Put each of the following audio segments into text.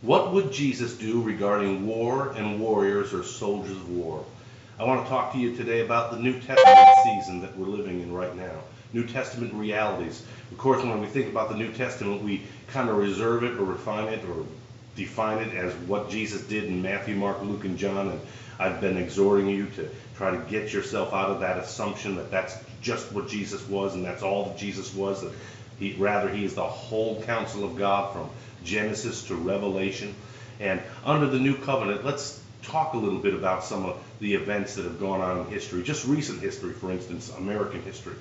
What would Jesus do regarding war and warriors or soldiers of war? I want to talk to you today about the New Testament season that we're living in right now. New Testament realities. Of course, when we think about the New Testament, we kind of reserve it or refine it or define it as what Jesus did in Matthew, Mark, Luke, and John. And I've been exhorting you to try to get yourself out of that assumption that that's just what Jesus was and that's all that Jesus was. That he is the whole counsel of God from Genesis to Revelation. And under the new covenant, let's talk a little bit about some of the events that have gone on in history, just recent history, for instance, American history.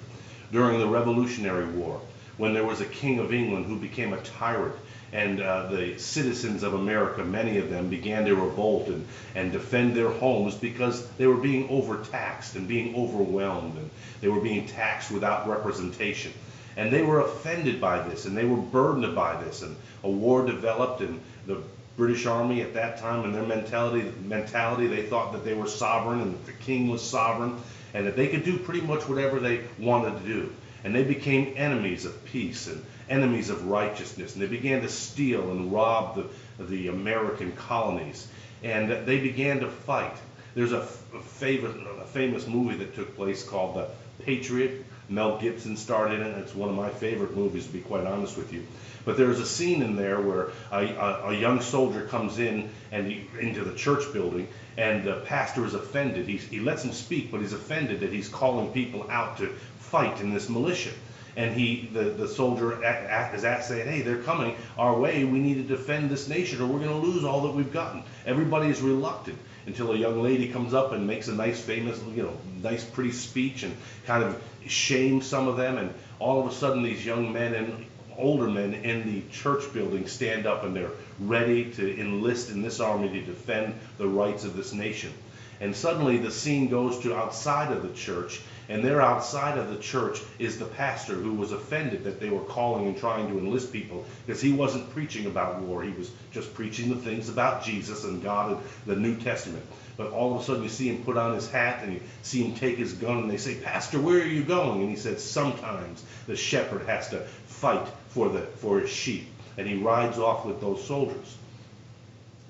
During the Revolutionary War, when there was a king of England who became a tyrant, and the citizens of America, many of them, began to revolt and defend their homes because they were being overtaxed and being overwhelmed, and they were being taxed without representation. And they were offended by this, and they were burdened by this, and a war developed, and the British Army at that time, and their mentality, they thought that they were sovereign and that the king was sovereign, and that they could do pretty much whatever they wanted to do. And they became enemies of peace and enemies of righteousness, and they began to steal and rob the American colonies, and they began to fight. There's a famous movie that took place called The Patriot. Mel Gibson starred in it. It's one of my favorite movies, to be quite honest with you. But there's a scene in there where a young soldier comes in into the church building, and the pastor is offended. He lets him speak, but he's offended that he's calling people out to fight in this militia. And the soldier is saying, hey, they're coming our way. We need to defend this nation or we're going to lose all that we've gotten. Everybody is reluctant until a young lady comes up and makes a nice, famous, nice, pretty speech and kind of shames some of them. And all of a sudden, these young men and older men in the church building stand up and they're ready to enlist in this army to defend the rights of this nation. And suddenly the scene goes to outside of the church, and there outside of the church is the pastor who was offended that they were calling and trying to enlist people because he wasn't preaching about war. He was just preaching the things about Jesus and God and the New Testament. But all of a sudden you see him put on his hat and you see him take his gun and they say, Pastor, where are you going? And he said, sometimes the shepherd has to fight for his sheep. And he rides off with those soldiers.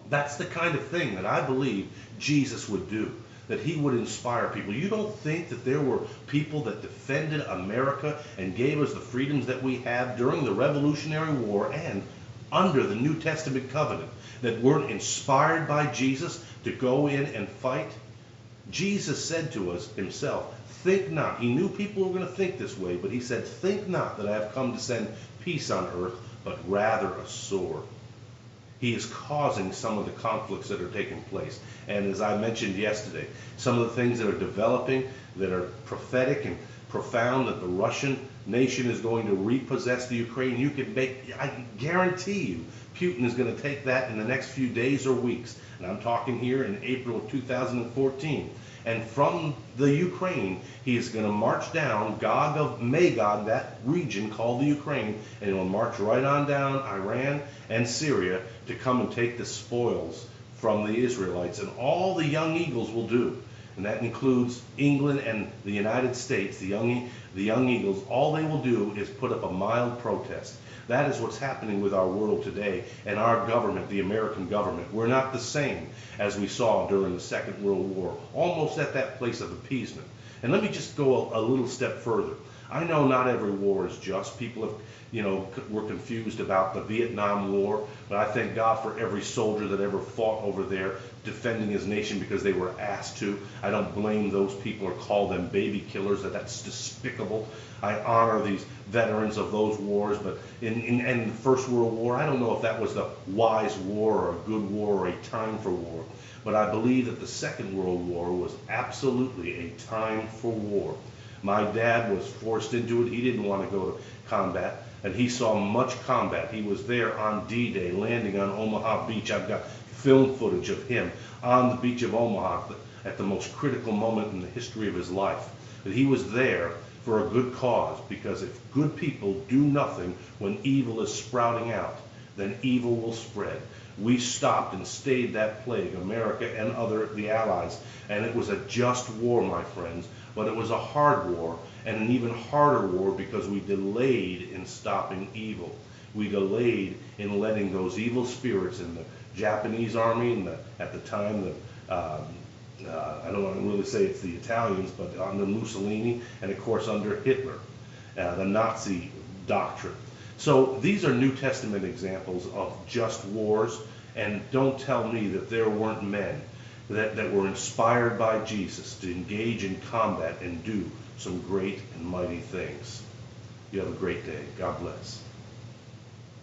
That's the kind of thing that I believe Jesus would do, that he would inspire people. You don't think that there were people that defended America and gave us the freedoms that we have during the Revolutionary War and under the New Testament covenant that weren't inspired by Jesus to go in and fight? Jesus said to us himself, think not. He knew people were going to think this way, but he said, think not that I have come to send peace on earth, but rather a sword. He is causing some of the conflicts that are taking place. And as I mentioned yesterday, some of the things that are developing that are prophetic and profound, that the Russian nation is going to repossess the Ukraine. I guarantee you, Putin is going to take that in the next few days or weeks. And I'm talking here in April of 2014. And from the Ukraine, he is going to march down Gog of Magog, that region called the Ukraine, and he will march right on down Iran and Syria to come and take the spoils from the Israelites. And all the young eagles will do, and that includes England and the United States, the young eagles, all they will do is put up a mild protest. That is what's happening with our world today and our government, the American government. We're not the same as we saw during the Second World War, almost at that place of appeasement. And let me just go a little step further. I know not every war is just. People were confused about the Vietnam War, but I thank God for every soldier that ever fought over there defending his nation because they were asked to. I don't blame those people or call them baby killers. That's despicable. I honor these veterans of those wars, but in the First World War, I don't know if that was the wise war or a good war or a time for war, but I believe that the Second World War was absolutely a time for war. My dad was forced into it. He didn't want to go to combat, and he saw much combat. He was there on D-Day, landing on Omaha Beach. I've got film footage of him on the beach of Omaha at the most critical moment in the history of his life. But he was there for a good cause, because if good people do nothing when evil is sprouting out, then evil will spread. We stopped and stayed that plague, America and the Allies, and it was a just war, my friends, but it was a hard war, and an even harder war because we delayed in stopping evil. we delayed in letting those evil spirits in the Japanese army and at the time, I don't want to really say it's the Italians, but under Mussolini and of course under Hitler, the Nazi doctrine. So these are New Testament examples of just wars, and don't tell me that there weren't men that were inspired by Jesus to engage in combat and do some great and mighty things. You have a great day. God bless.